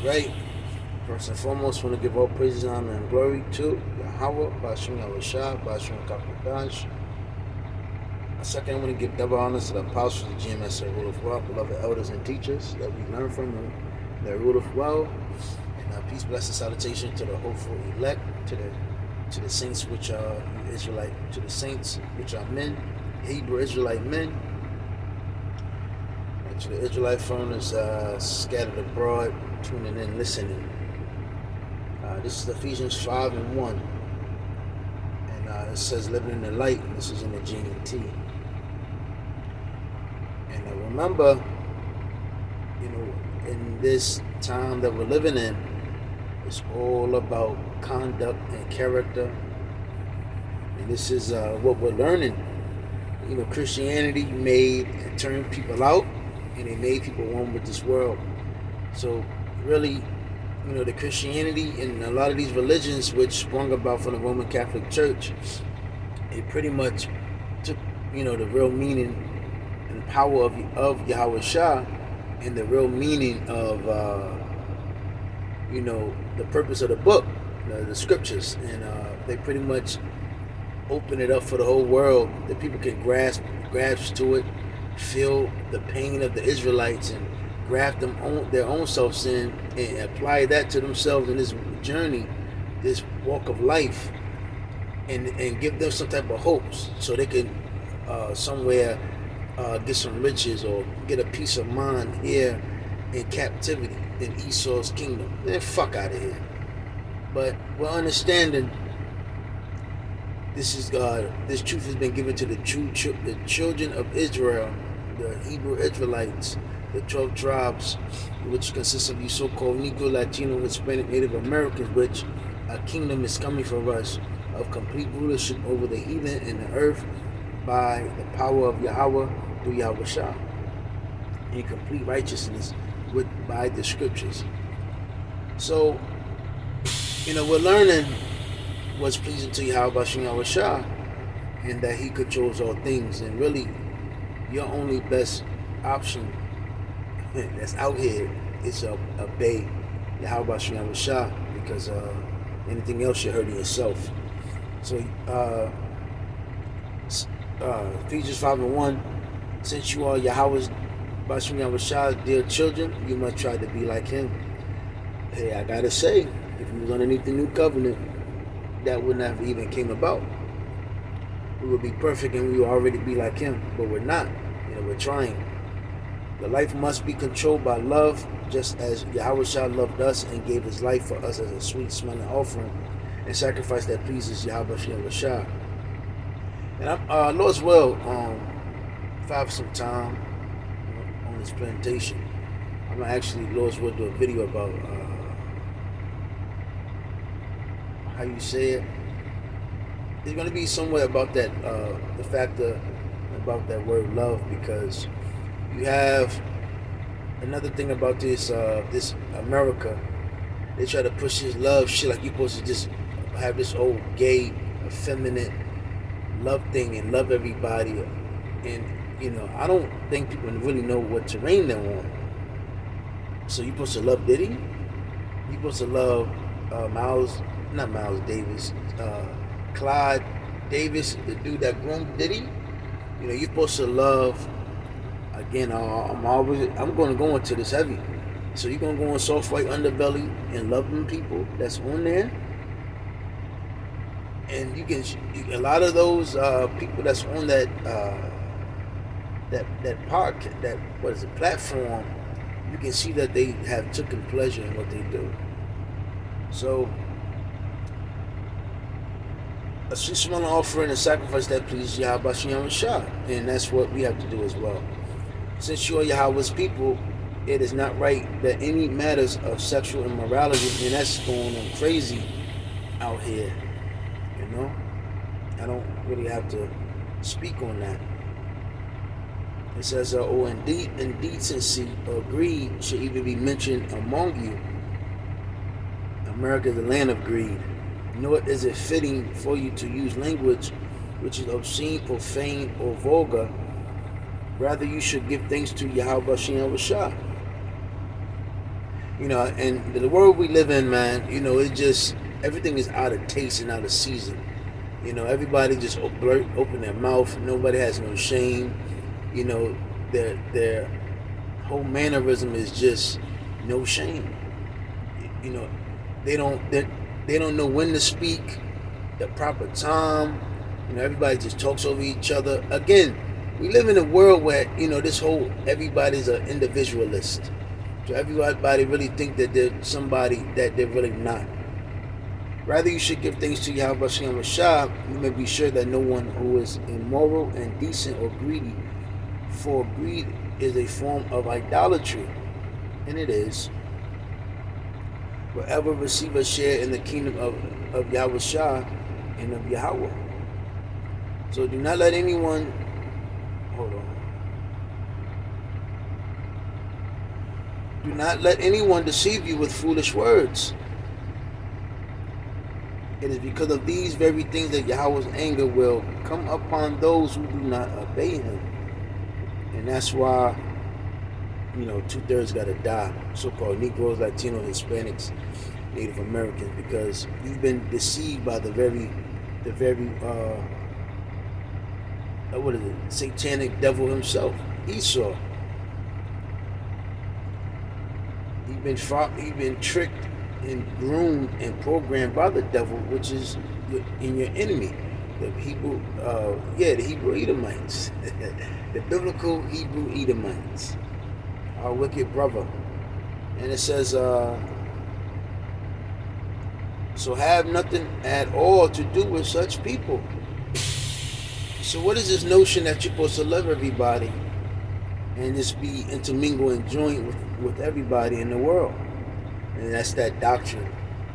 Alright, first and foremost, want to give all praises, honor, and glory to Yahweh, Bashim Yahushua, Bashim Kakwadash. Second, I want to give double honors to the apostles, the GMS that rule of well, beloved elders and teachers that we learn from and that rule of well. And peace, blessing, salutation to the hopeful elect, to the saints which are Israelite, to the saints which are men, Hebrew Israelite men, and to the Israelite foreigners scattered abroad, tuning in, listening. This is Ephesians 5 and 1. And it says living in the light. This is in the G&T. And remember, in this time that we're living in, it's all about conduct and character. And this is what we're learning. Christianity made and turned people out, and it made people one with this world. So really, the Christianity and a lot of these religions which sprung about from the Roman Catholic Church, it pretty much took, the real meaning and power of Yahweh Shah and the real meaning of, the purpose of the book, the scriptures, and they pretty much open it up for the whole world that people can grasp to it, feel the pain of the Israelites, and graft their own selves in and apply that to themselves in this journey, this walk of life, and give them some type of hopes so they can somewhere get some riches or get a peace of mind here in captivity in Esau's kingdom. Man, fuck out of here. But we're understanding this is God. This truth has been given to the children of Israel, the Hebrew Israelites, the 12 tribes, which consists of you so-called Negro, Latino, Hispanic, Native Americans, which a kingdom is coming for us of complete rulership over the heathen and the earth by the power of Yahweh through Yahweh Shah, in complete righteousness by the scriptures. So, we're learning what's pleasing to Yahweh Yahweh Shah, and that He controls all things, and really your only best option that's out here is obey Yahweh Yahweh Shah, because anything else you're hurting yourself. So Ephesians 5 and 1, since you are Yahweh's Bashim Yahweh Shah's dear children, you must try to be like Him. Hey, I gotta say, if we was underneath the new covenant, that wouldn't have even came about. We would be perfect and we would already be like Him, but we're not. We're trying. The life must be controlled by love, just as Yahweh Shah loved us and gave His life for us as a sweet smelling offering and sacrifice that pleases Yahweh Shah. And Lord's will, if I have some time on this plantation, I'm gonna actually, Lord's will, do a video about how you say it. There's gonna be somewhere about that, the factor about that word love, because you have another thing about this America. They try to push this love shit like you're supposed to just have this old gay, effeminate love thing and love everybody. And I don't think people really know what terrain they're on. So you're supposed to love Diddy? You're supposed to love Clyde Davis, the dude that groomed Diddy? You're supposed to love. Again, I'm going to go into this heavy. So you're going to go on soft white underbelly and love them people that's on there. And a lot of those people that's on that podcast, that what is it, platform, you can see that they have taken pleasure in what they do. So a sweet smelling offering and sacrifice that pleases Yahweh Yahweh Shah, and that's what we have to do as well. Since you are Yahweh's people, it is not right that any matters of sexual immorality, and that's going on crazy out here. I don't really have to speak on that. It says, indecency or greed should even be mentioned among you. America is the land of greed. Nor is it fitting for you to use language which is obscene, profane, or vulgar. Rather, you should give thanks to Yahweh Shah. And the world we live in, man, it just everything is out of taste and out of season. Everybody just open their mouth. Nobody has no shame. You know, their whole mannerism is just no shame. You know, they don't know when to speak, the proper time. Everybody just talks over each other. Again, we live in a world where this whole everybody's an individualist. So everybody really think that they're somebody that they're really not. Rather, you should give thanks to Yahweh Shem Rashab. You may be sure that no one who is immoral and decent or greedy, for greed is a form of idolatry, and it is. Will ever receive a share in the kingdom of Yahweh Shah and of Yahweh. So do not let anyone. Hold on. Do not let anyone deceive you with foolish words. It is because of these very things that Yahweh's anger will come upon those who do not obey him. And that's why, 2/3 got to die. So-called Negroes, Latinos, Hispanics, Native Americans, because you've been deceived by the very what is it? Satanic devil himself, Esau. He's been tricked and groomed and programmed by the devil, which is in your enemy, the Hebrew Edomites, the biblical Hebrew Edomites, our wicked brother. And it says, so have nothing at all to do with such people. So what is this notion that you're supposed to love everybody and just be intermingle and join with everybody in the world? And that's that doctrine.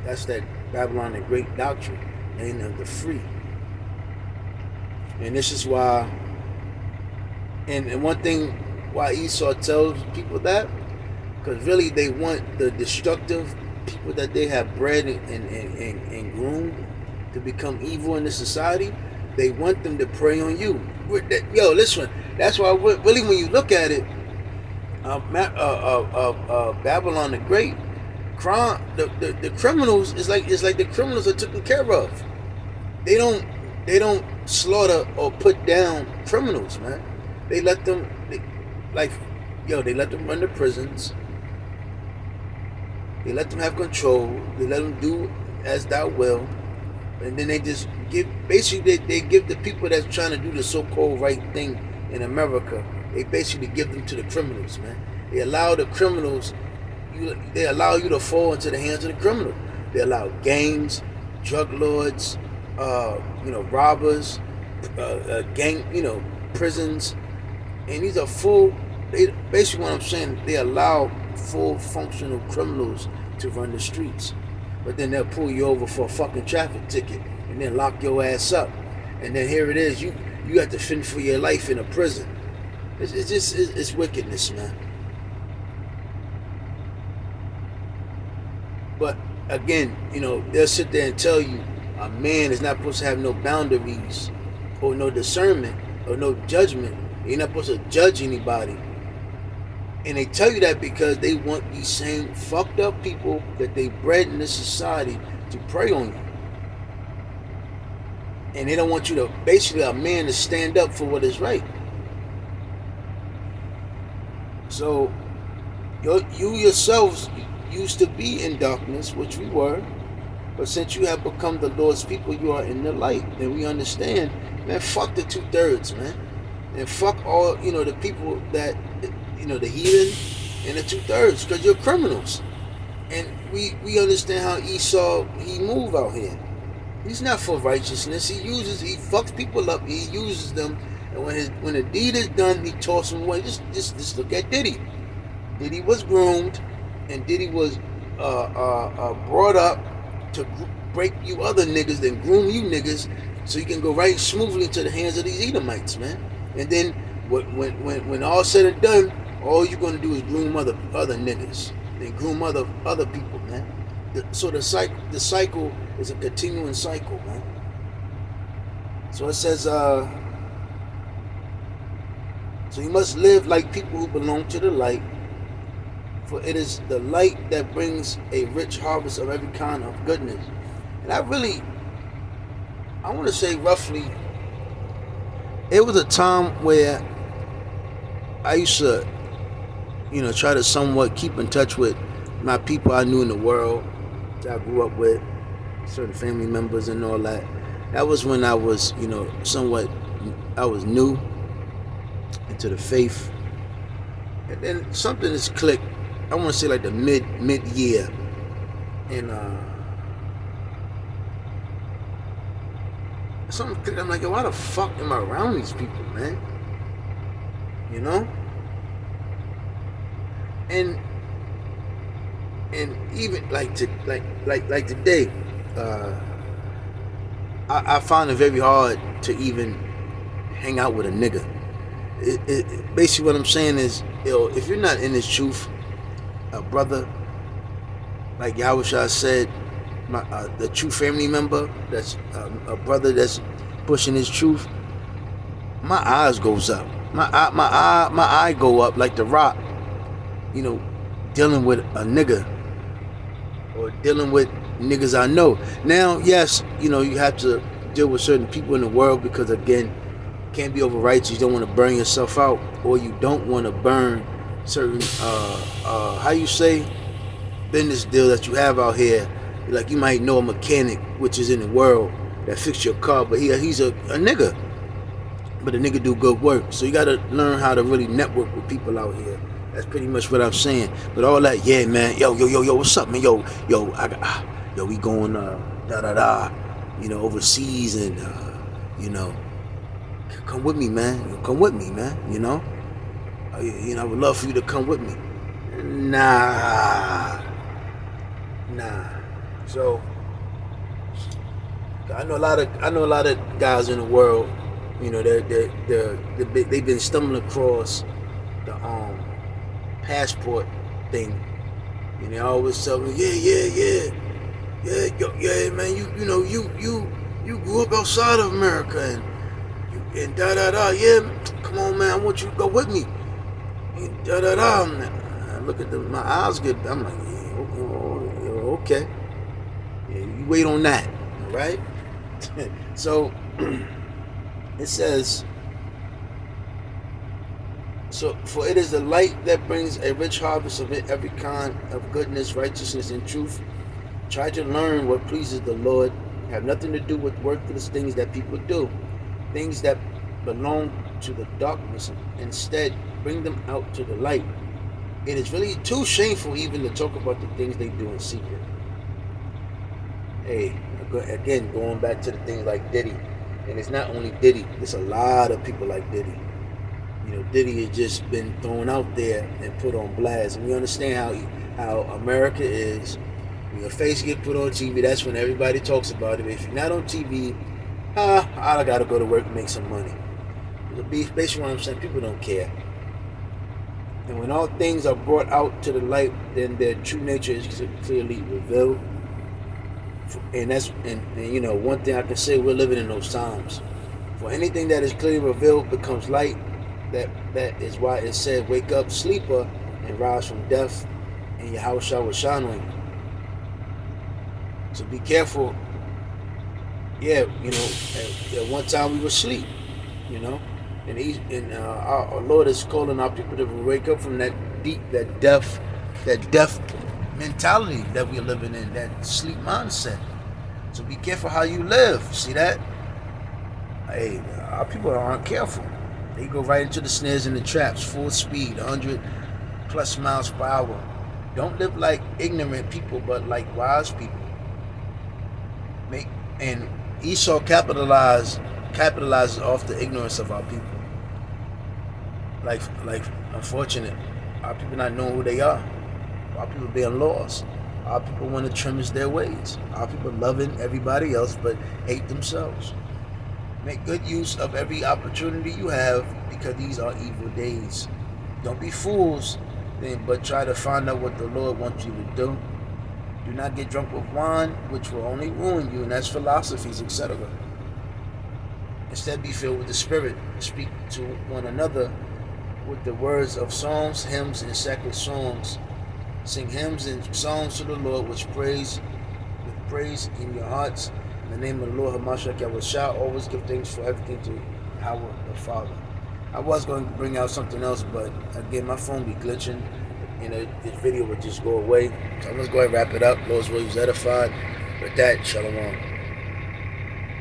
That's that Babylon the Great doctrine, and of the free. And this is why, and one thing why Esau tells people that, because really they want the destructive people that they have bred and groomed to become evil in this society. They want them to prey on you. Yo, listen, that's why really when you look at it, Babylon the Great, the criminals is like the criminals are taken care of. They don't slaughter or put down criminals, man. They let them run the prisons. They let them have control. They let them do as thou will, and then they just give. Basically, they give the people that's trying to do the so-called right thing in America. They basically give them to the criminals, man. They allow the criminals. They allow you to fall into the hands of the criminal. They allow gangs, drug lords, robbers, gang, prisons, and these are full. Basically, what I'm saying, they allow full functional criminals to run the streets, but then they'll pull you over for a fucking traffic ticket and then lock your ass up, and then here it is, you have to fend for your life in a prison. It's wickedness, man. But again, they'll sit there and tell you a man is not supposed to have no boundaries or no discernment or no judgment. You're not supposed to judge anybody. And they tell you that because they want these same fucked up people that they bred in this society to prey on you. And they don't want you to, basically a man to stand up for what is right. So you yourselves used to be in darkness, which we were, but since you have become the Lord's people, you are in the light. And we understand, man, fuck the 2/3, man. And fuck all, the people that, the heathen and the 2/3, because you're criminals. And we understand how Esau, he move out here. He's not for righteousness. He fucks people up. He uses them. And when the deed is done, he tosses them away. Just look at Diddy. Diddy was groomed, and Diddy was brought up to break you other niggas, then groom you niggas, so you can go right smoothly into the hands of these Edomites, man. And then when all said and done, all you're gonna do is groom other niggas, then groom other people, man. So the cycle is a continuing cycle, man. So it says, so you must live like people who belong to the light, For it is the light that brings a rich harvest of every kind of goodness. And I want to say roughly, it was a time where I used to, try to somewhat keep in touch with my people I knew in the world that I grew up with, certain family members and all that. That was when I was, I was new into the faith. And then something has clicked. I want to say like the mid year, and something clicked. I'm like, yo, why the fuck am I around these people, man? And even like today, I find it very hard to even hang out with a nigga. Basically what I'm saying is, if you're not in this truth, a brother, like Yahushua said, the true family member, that's a brother that's pushing his truth, my eyes goes up. My eye go up like the rock, dealing with a nigga or dealing with niggas I know. Now, yes, you have to deal with certain people in the world because, again, can't be over righteous. You don't want to burn yourself out, or you don't want to burn certain how you say business deal that you have out here. Like, you might know a mechanic which is in the world that fix your car, but he's a nigga, but a nigga do good work. So you got to learn how to really network with people out here. That's pretty much what I'm saying. But all that, yeah, man, yo, what's up, man? Yo, we going overseas, and come with me, man. Come with me, man. I would love for you to come with me. Nah. So I know a lot of guys in the world. They've been stumbling across the passport thing. They always tell me, yeah, man. You grew up outside of America and yeah. Come on, man. I want you to go with me. I look at my eyes get. I'm like, yeah, okay. Yeah, you wait on that, right? So it says, so for it is the light that brings a rich harvest of every kind of goodness, righteousness, and truth. Try to learn what pleases the Lord. Have nothing to do with worthless things that people do, things that belong to the darkness. Instead, bring them out to the light. It is really too shameful even to talk about the things they do in secret. Hey, again, going back to the things like Diddy. And it's not only Diddy, it's a lot of people like Diddy. Diddy has just been thrown out there and put on blast. And we understand how America is. When your face get put on TV, that's when everybody talks about it. If you're not on TV, I gotta go to work and make some money. Basically what I'm saying, people don't care. And when all things are brought out to the light, then their true nature is clearly revealed. And one thing I can say, we're living in those times. For anything that is clearly revealed becomes light. That is why it said, wake up, sleeper, and rise from death, and your house shall shine on you. So be careful. Yeah, at one time we were asleep, and our Lord is calling our people to wake up from that deaf mentality that we're living in, that sleep mindset. So be careful how you live. See that? Hey, our people aren't careful. They go right into the snares and the traps, full speed, 100 plus miles per hour. Don't live like ignorant people, but like wise people. And Esau capitalizes off the ignorance of our people. Like unfortunate, our people not knowing who they are. Our people being lost. Our people want to trim their ways. Our people loving everybody else but hate themselves. Make good use of every opportunity you have, because these are evil days. Don't be fools, but try to find out what the Lord wants you to do. Do not get drunk with wine, which will only ruin you, and that's philosophies, etc. Instead, be filled with the Spirit. Speak to one another with the words of psalms, hymns, and sacred songs, Sing hymns and songs to the Lord, which praise with praise in your hearts. In the name of the Lord Hamashiach Yahushua, always give thanks for everything to Yahweh the Father. I was going to bring out something else, but again, my phone be glitching. This video would just go away. So I'm just going to wrap it up. Lord's will, was edified. With that, shalom.